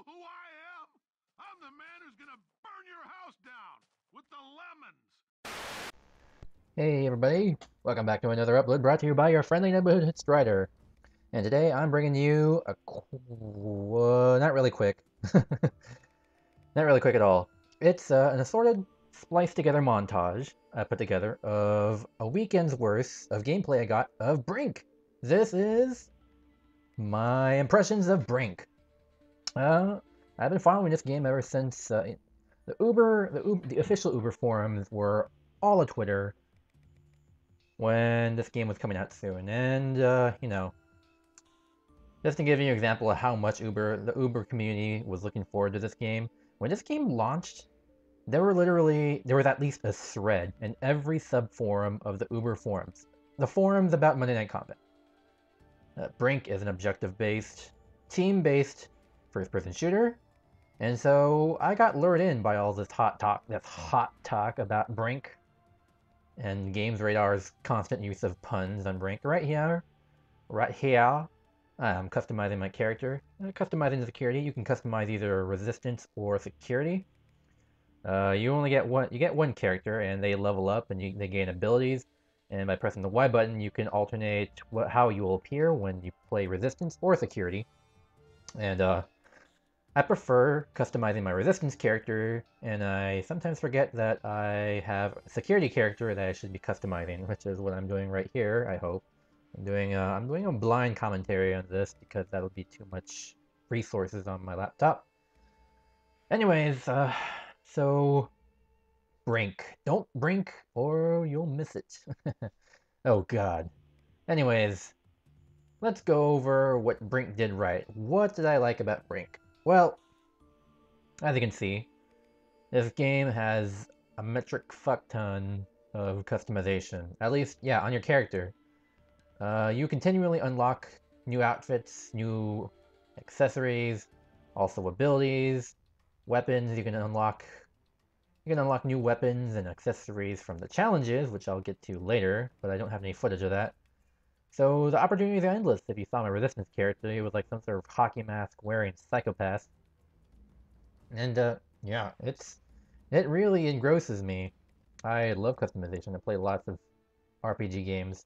who I am? I'm the man who's gonna burn your house down with the lemons. Hey everybody, welcome back to another upload brought to you by your friendly neighborhood Strider. And today I'm bringing you a not really quick, not really quick at all. It's an assorted, spliced together montage I put together of a weekend's worth of gameplay I got of Brink. This is my impressions of Brink. I've been following this game ever since the official Uber forums were all a Twitter when this game was coming out soon. And, just to give you an example of how much the Uber community was looking forward to this game, when this game launched, there was at least a thread in every sub-forum of the Uber forums. The forums about Monday Night Combat. Brink is an objective-based, team-based first-person shooter, and so I got lured in by all this hot talk about Brink and Games Radar's constant use of puns on Brink. Right here, I'm customizing my character. Customizing the security, you can customize either resistance or security. You only get one character, and they level up and they gain abilities. And by pressing the Y button, you can alternate how you will appear when you play resistance or security. And I prefer customizing my resistance character, and I sometimes forget that I have a security character that I should be customizing, which is what I'm doing right here, I hope. I'm doing a blind commentary on this because that'll be too much resources on my laptop. Anyways, so Brink. Don't brink or you'll miss it. Oh god. Anyways, let's go over what Brink did right. What did I like about Brink? Well, as you can see, this game has a metric fuck ton of customization. At least, yeah, on your character. You continually unlock new outfits, new accessories, also abilities, weapons. You can unlock new weapons and accessories from the challenges, which I'll get to later, but I don't have any footage of that. So the opportunities are endless. If you saw my resistance character, he was like some sort of hockey mask wearing psychopath. And yeah, it really engrosses me. I love customization. I play lots of RPG games,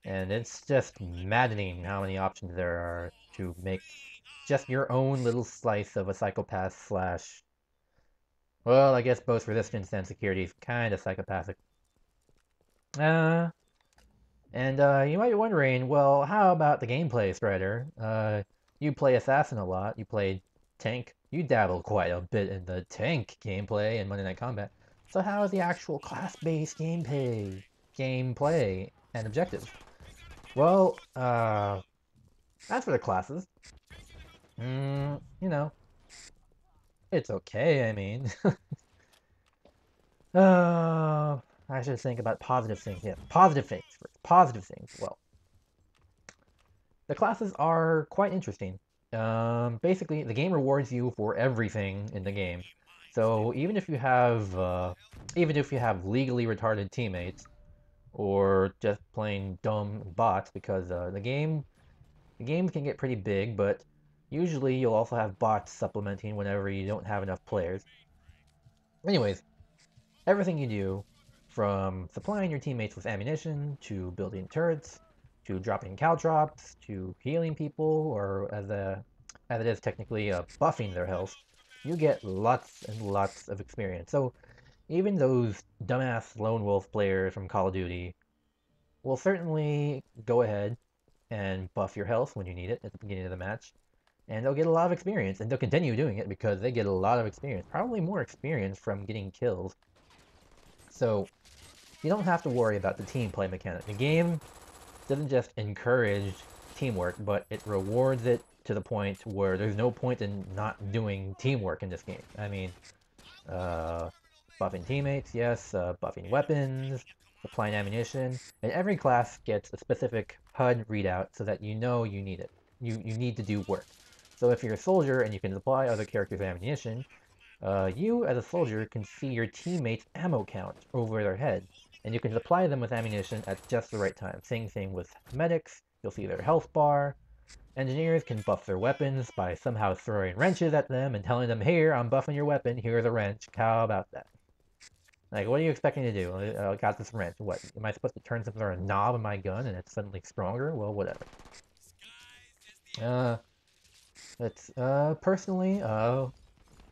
and it's just maddening how many options there are to make just your own little slice of a psychopath slash. Well, I guess both resistance and security is kind of psychopathic. Uh, and you might be wondering, well, how about the gameplay, Strider? You play Assassin a lot. You play tank. You dabble quite a bit in the tank gameplay in Monday Night Combat. So how is the actual class-based gameplay, and objectives? Well, as for the classes, you know, it's okay. I mean, I should think about positive things. Yeah, positive things first. Positive things. Well, the classes are quite interesting. Basically, the game rewards you for everything in the game. So even if you have legally retarded teammates, or just plain dumb bots, because the game can get pretty big, but usually you'll also have bots supplementing whenever you don't have enough players. Anyways, everything you do, from supplying your teammates with ammunition, to building turrets, to dropping caltrops, to healing people, or as it is technically buffing their health, you get lots and lots of experience. So even those dumbass lone wolf players from Call of Duty will certainly go ahead and buff your health when you need it at the beginning of the match, and they'll get a lot of experience, and they'll continue doing it because they get a lot of experience, probably more experience from getting kills. So you don't have to worry about the team play mechanic. The game doesn't just encourage teamwork, but it rewards it to the point where there's no point in not doing teamwork in this game. I mean, uh, buffing teammates, yes, buffing weapons, supplying ammunition, and every class gets a specific HUD readout so that you know you need it. You need to do work. So if you're a soldier and you can supply other characters ammunition, you as a soldier can see your teammates' ammo count over their head, and you can supply them with ammunition at just the right time. Same thing with medics, you'll see their health bar. Engineers can buff their weapons by somehow throwing wrenches at them and telling them, here, I'm buffing your weapon, here's a wrench. How about that? Like, what are you expecting to do? I got this wrench. What? Am I supposed to turn some sort of knob on my gun and it's suddenly stronger? Well, whatever. Personally,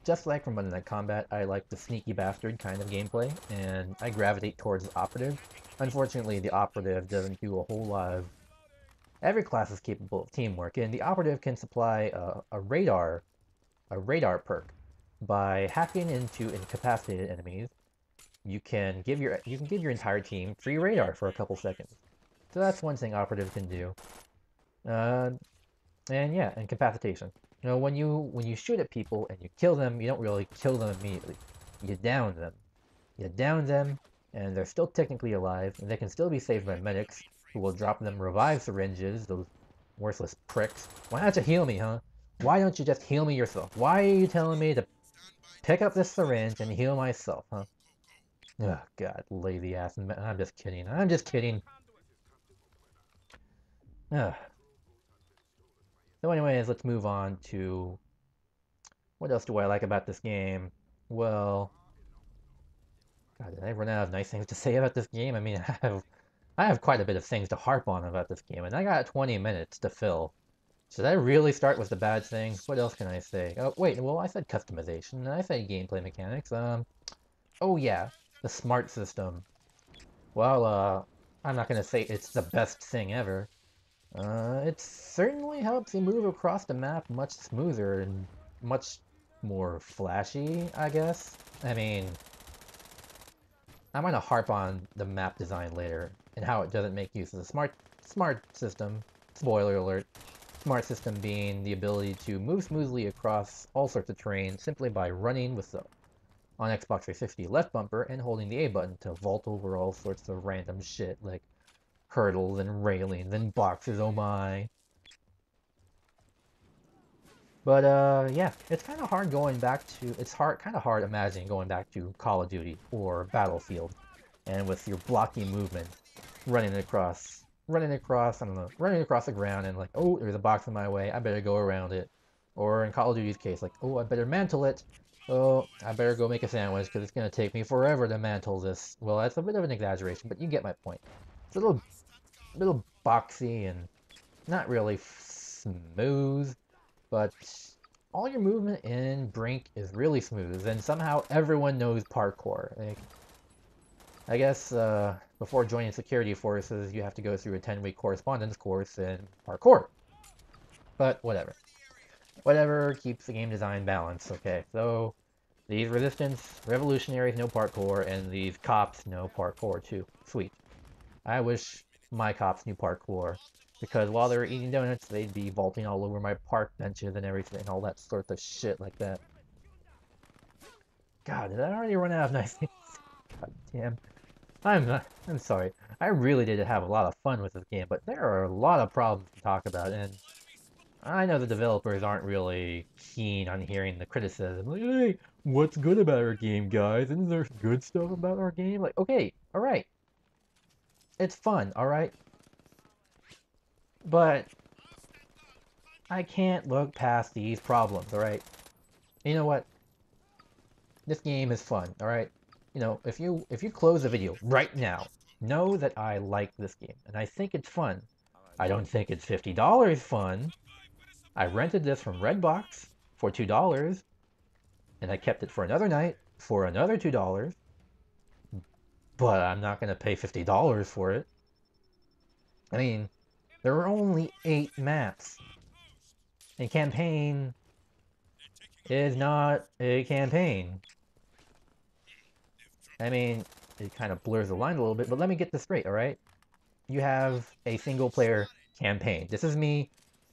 just like from Monday Night Combat, I like the sneaky bastard kind of gameplay, and I gravitate towards the operative. Unfortunately, the operative doesn't do a whole lot of... Every class is capable of teamwork, and the operative can supply a radar perk. By hacking into incapacitated enemies, you can give your entire team free radar for a couple seconds. So that's one thing operative can do. And yeah, incapacitation. You know, when you shoot at people and you kill them, you don't really kill them immediately. You down them. You down them, and they're still technically alive, and they can still be saved by medics, who will drop them revive syringes, those worthless pricks. Why don't you heal me, huh? Why don't you just heal me yourself? Why are you telling me to pick up this syringe and heal myself, huh? Oh, God, lazy ass. I'm just kidding. I'm just kidding. Ugh. So anyways, let's move on to... What else do I like about this game? Well... God, did I run out of nice things to say about this game? I mean, I have quite a bit of things to harp on about this game, and I got 20 minutes to fill. Should I really start with the bad things? What else can I say? Oh, wait, well, I said customization, and I said gameplay mechanics. Oh yeah, the smart system. Well, I'm not gonna say it's the best thing ever. It certainly helps you move across the map much smoother and much more flashy, I guess. I mean, I'm gonna harp on the map design later and how it doesn't make use of the smart system. Spoiler alert. Smart system being the ability to move smoothly across all sorts of terrain simply by running with the on Xbox 360 left bumper and holding the A button to vault over all sorts of random shit like hurdles and railings and boxes, oh my. But yeah, it's kind of hard going back to, kind of hard imagining going back to Call of Duty or Battlefield, and with your blocky movement, running across, I don't know, running across the ground and like, oh, there's a box in my way, I better go around it. Or in Call of Duty's case, like, oh, I better mantle it. Oh, I better go make a sandwich because it's gonna take me forever to mantle this. Well, that's a bit of an exaggeration, but you get my point. It's a little boxy and not really smooth, but all your movement in Brink is really smooth, and somehow everyone knows parkour. Like, I guess before joining security forces, you have to go through a 10-week correspondence course in parkour. But whatever. Whatever keeps the game design balanced, okay? So, these resistance revolutionaries know parkour, and these cops know parkour too. Sweet. I wish my cops knew parkour, because while they were eating donuts, they'd be vaulting all over my park benches and everything, all that sort of shit like that. God, did I already run out of nice things? God damn. I'm sorry. I really did have a lot of fun with this game, but there are a lot of problems to talk about, and I know the developers aren't really keen on hearing the criticism. Like, hey, what's good about our game, guys? Isn't there good stuff about our game? Like, okay, alright. It's fun, alright? But I can't look past these problems, alright? You know what? This game is fun, alright? You know, if you close the video right now, know that I like this game, and I think it's fun. I don't think it's $50 fun. I rented this from Redbox for $2, and I kept it for another night for another $2, but I'm not going to pay $50 for it. I mean, there are only 8 maps. A campaign is not a campaign. I mean, it kind of blurs the line a little bit, but let me get this straight, alright? You have a single-player campaign. This is me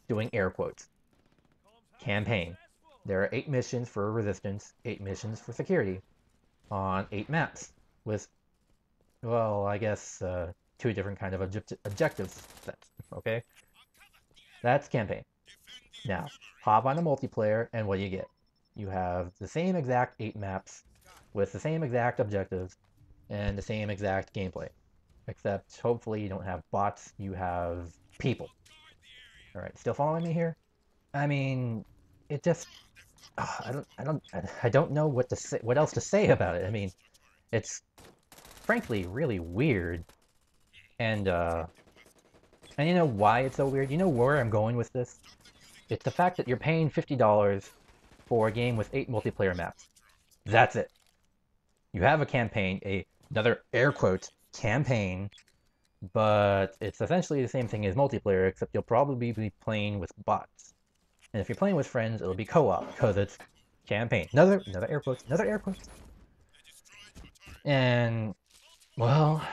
doing air quotes. Campaign. There are 8 missions for Resistance, 8 missions for Security, on 8 maps, with, well, I guess, 2 different kind of objective sets, okay? That's campaign. Now, hop on a multiplayer, and what do you get? You have the same exact 8 maps, with the same exact objectives, and the same exact gameplay. Except, hopefully, you don't have bots, you have people. All right, still following me here? I mean, it just I don't know what to say, what else to say about it. I mean, it's frankly really weird, and you know why it's so weird? You know where I'm going with this? It's the fact that you're paying $50 for a game with 8 multiplayer maps. That's it. You have a campaign, another air quotes campaign, but it's essentially the same thing as multiplayer, except you'll probably be playing with bots. And if you're playing with friends, it'll be co-op because it's campaign. Another air quotes. And well,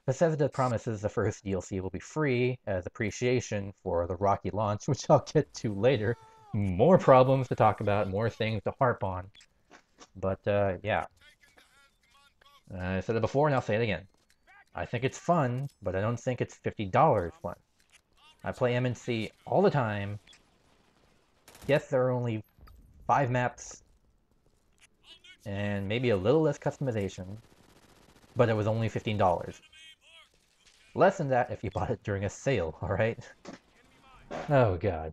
Bethesda promises the first DLC will be free as appreciation for the rocky launch, which I'll get to later. More problems to talk about, more things to harp on. But yeah, I said it before and I'll say it again. I think it's fun, but I don't think it's $50 fun. I play MNC all the time. Yes, there are only 5 maps and maybe a little less customization, but it was only $15. Less than that if you bought it during a sale, alright? Oh god.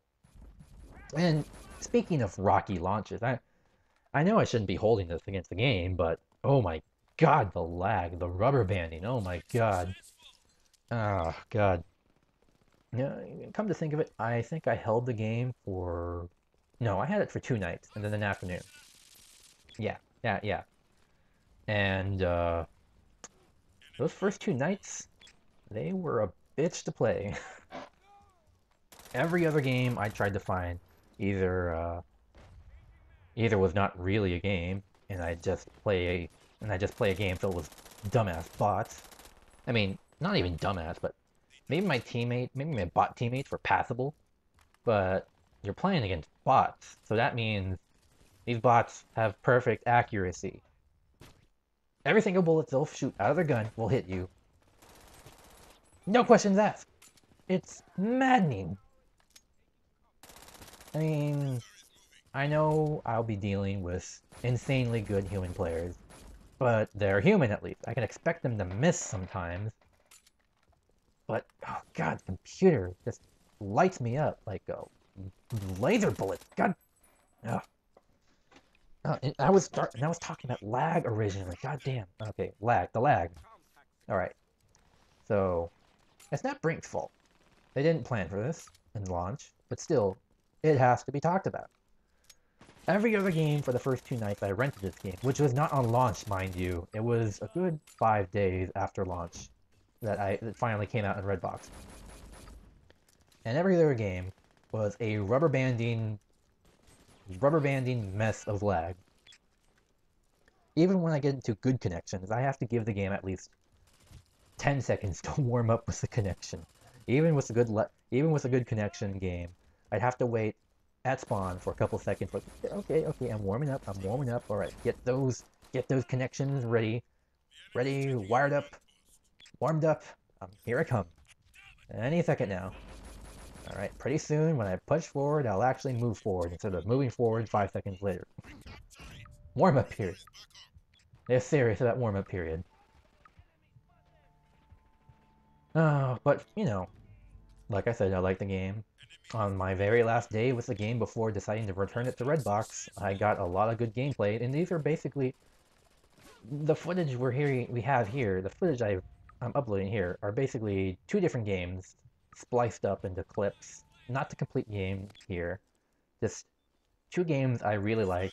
And speaking of rocky launches, I know I shouldn't be holding this against the game, but oh my god, the lag, the rubber banding, oh my god. Oh god. Yeah, come to think of it, I think I held the game for... No, I had it for 2 nights, and then an afternoon. Yeah. And, those first 2 nights, they were a bitch to play. Every other game I tried to find either either was not really a game, and I just play a game filled with dumbass bots. I mean, not even dumbass, but maybe my bot teammates were passable, but you're playing against bots, so that means these bots have perfect accuracy. Every single bullet they'll shoot out of their gun will hit you. No questions asked. It's maddening. I mean, I know I'll be dealing with insanely good human players, but they're human at least. I can expect them to miss sometimes. But, oh god, the computer just lights me up like a laser bullet. God. Ugh. And I was talking about lag originally. God damn. Okay, the lag. Alright. So, it's not Brink's fault. They didn't plan for this in launch, but still, it has to be talked about. Every other game for the first 2 nights I rented this game, which was not on launch, mind you. It was a good 5 days after launch that it finally came out in Redbox. And every other game was a rubber banding mess of lag. Even when I get into good connections, I have to give the game at least 10 seconds to warm up with the connection. Even with a good connection game, I'd have to wait at spawn for a couple seconds. Like, okay, I'm warming up. All right, get those connections ready, wired up, warmed up. Here I come. Any second now. All right, pretty soon when I push forward, I'll actually move forward instead of moving forward 5 seconds later. Warm up period. They're serious about warm up period. Oh, but you know, like I said, I like the game. On my very last day with the game before deciding to return it to Redbox, I got a lot of good gameplay, and these are basically the footage we have here. The footage I'm uploading here are basically 2 different games spliced up into clips. Not the complete game here, just 2 games I really like.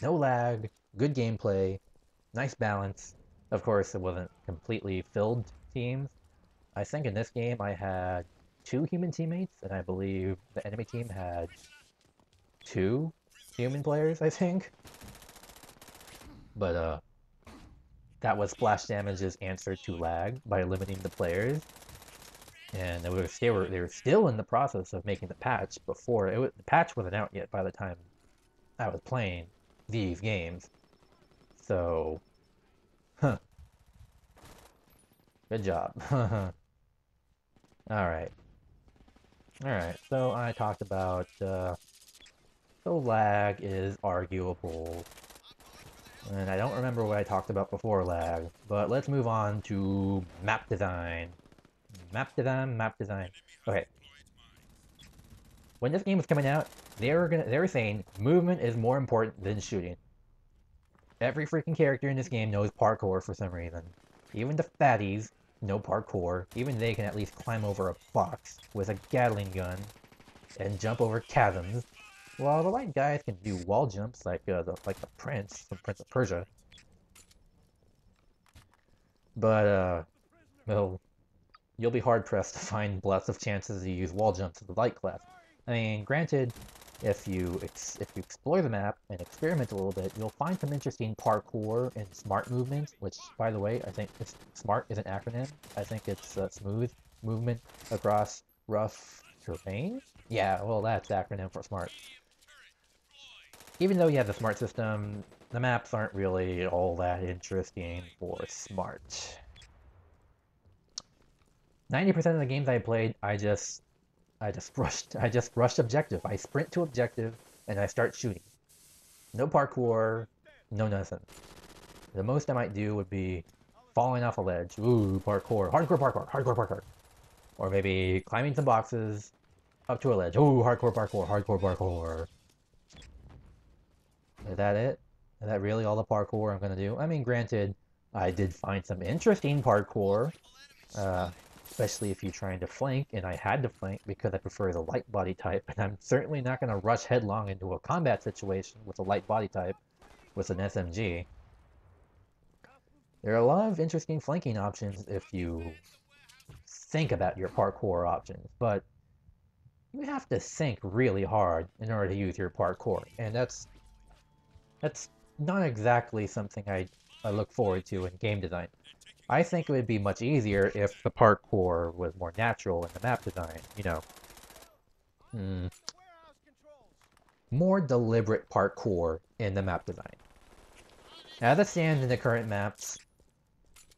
No lag, good gameplay, nice balance. Of course, it wasn't completely filled teams. I think in this game I had 2 human teammates, and I believe the enemy team had 2 human players, I think. But, that was Splash Damage's answer to lag by limiting the players. And they were still in the process of making the patch before the patch wasn't out yet by the time I was playing these games. So, huh. Good job. Alright. Alright, so I talked about, so lag is arguable. And I don't remember what I talked about before lag, but let's move on to map design. Map design. Okay. when this game was coming out, they were saying movement is more important than shooting. Every freaking character in this game knows parkour for some reason. Even the fatties know parkour. Even they can at least climb over a box with a Gatling gun and jump over chasms. While the light guys can do wall jumps like the Prince from Prince of Persia. But well, you'll be hard pressed to find lots of chances to use wall jumps in the light class. I mean, granted, if you explore the map and experiment a little bit, you'll find some interesting parkour and smart movement, which, by the way, I think SMART is an acronym. I think it's smooth movement across rough terrain. Yeah, well, that's the acronym for SMART. Even though you have the SMART system, the maps aren't really all that interesting for SMART. 90% of the games I played, I just rushed objective. I sprint to objective and I start shooting. No parkour, no nothing. The most I might do would be falling off a ledge. Ooh, parkour. Hardcore parkour. Hardcore parkour. Or maybe climbing some boxes up to a ledge. Ooh, hardcore parkour. Hardcore parkour. Is that it? Is that really all the parkour I'm gonna do? I mean, granted, I did find some interesting parkour. Especially if you're trying to flank, and I had to flank because I prefer the light body type, and I'm certainly not going to rush headlong into a combat situation with a light body type with an SMG. There are a lot of interesting flanking options if you think about your parkour options, but you have to think really hard in order to use your parkour, and that's not exactly something I look forward to in game design. I think it would be much easier if the parkour was more natural in the map design, you know. More deliberate parkour in the map design. As it stands in the current maps,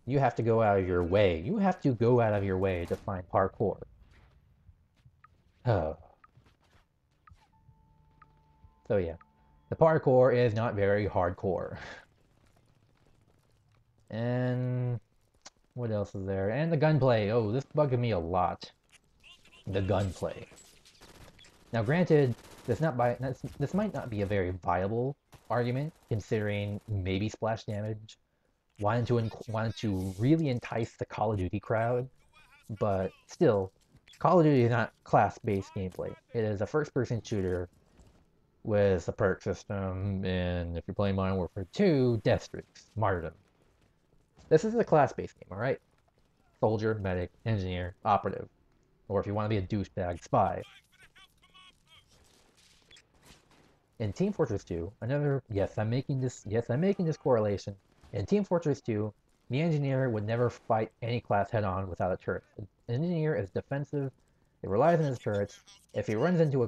you have to go out of your way. You have to go out of your way to find parkour. Oh. So yeah, the parkour is not very hardcore. And what else is there? And the gunplay. Oh, this bugged me a lot. The gunplay. Now, granted, this might not be a very viable argument, considering maybe splash damage wanted to really entice the Call of Duty crowd, but still, Call of Duty is not class-based gameplay. It is a first-person shooter with a perk system, and if you're playing Modern Warfare 2, death streaks, martyrdom. This is a class-based game, alright? Soldier, medic, engineer, operative. Or if you want to be a douchebag, spy. In Team Fortress 2, yes, I'm making this correlation. In Team Fortress 2, the engineer would never fight any class head-on without a turret. The engineer is defensive, it relies on his turrets. If it runs into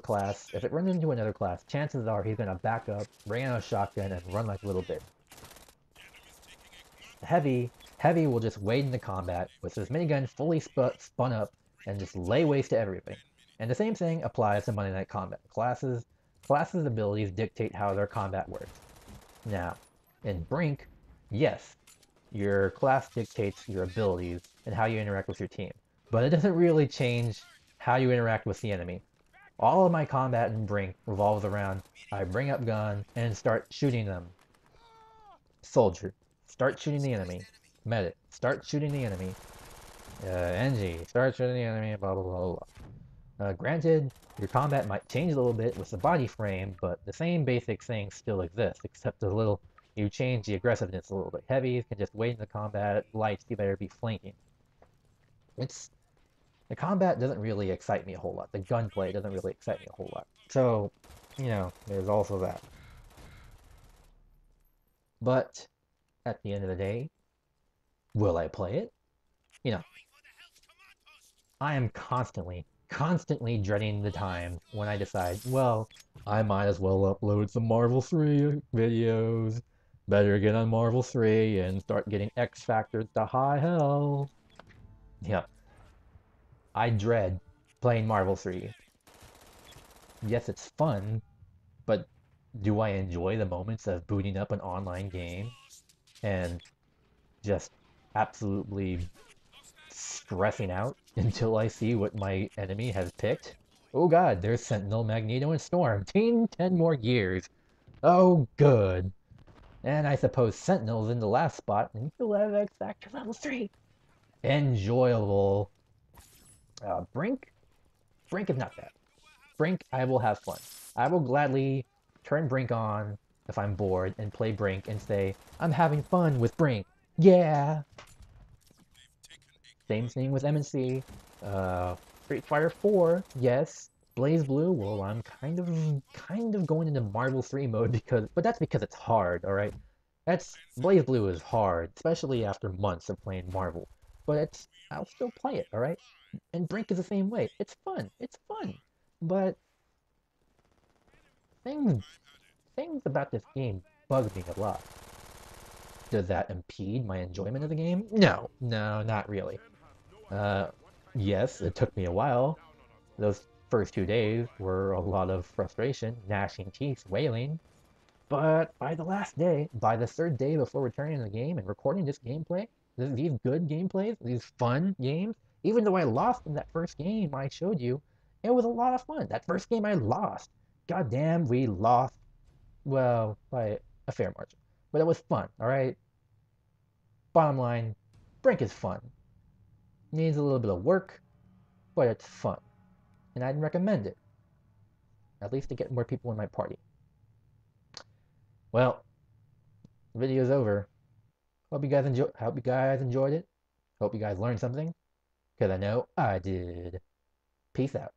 another class, chances are he's gonna back up, bring out a shotgun, and run like a little bit. Heavy will just wade into combat with his minigun fully spun up and just lay waste to everything. And the same thing applies to Monday Night Combat. Classes' abilities dictate how their combat works. Now, in Brink, yes, your class dictates your abilities and how you interact with your team, but it doesn't really change how you interact with the enemy. All of my combat in Brink revolves around I bring up gun and start shooting them. Soldier, start shooting the enemy. Medic, start shooting the enemy. NG, start shooting the enemy, blah blah blah blah. Granted, your combat might change a little bit with the body frame, but the same basic thing still exists, except you change the aggressiveness a little bit. Heavies can just wait in the combat, lights, you better be flanking. The combat doesn't really excite me a whole lot. The gunplay doesn't really excite me a whole lot. So, you know, there's also that. But, at the end of the day, will I play it? You know, I am constantly dreading the time when I decide, well, I might as well upload some Marvel 3 videos. Better get on Marvel 3 and start getting X Factors to high hell. Yeah. I dread playing Marvel 3. Yes, it's fun, but do I enjoy the moments of booting up an online game and just absolutely stressing out until I see what my enemy has picked? Oh god, there's Sentinel, Magneto, and Storm. 10 more years. Oh, good. And I suppose Sentinel's in the last spot, and he'll have X Factor level 3. Enjoyable. Brink? Brink is not bad. Brink, I will have fun. I will gladly turn Brink on if I'm bored and play Brink and say, I'm having fun with Brink. Yeah! Same thing with MNC. Street Fighter 4, yes. Blaze Blue, well, I'm kind of going into Marvel 3 mode but that's because it's hard, alright? Blaze Blue is hard, especially after months of playing Marvel. But I'll still play it, alright? And Brink is the same way. It's fun. But things, things about this game bug me a lot. Does that impede my enjoyment of the game? No, not really. Uh, yes, it took me a while. Those first 2 days were a lot of frustration, gnashing teeth, wailing. But by the last day, by the third day before returning to the game and recording this gameplay, these good gameplays, these fun games, even though I lost in that first game I showed you, it was a lot of fun. That first game I lost. Goddamn, we lost, well, by a fair margin. But it was fun, alright? Bottom line, Brink is fun. Needs a little bit of work, but it's fun. And I'd recommend it. At least to get more people in my party. Well, the video's over. Hope you guys enjoyed it. Hope you guys learned something. Because I know I did. Peace out.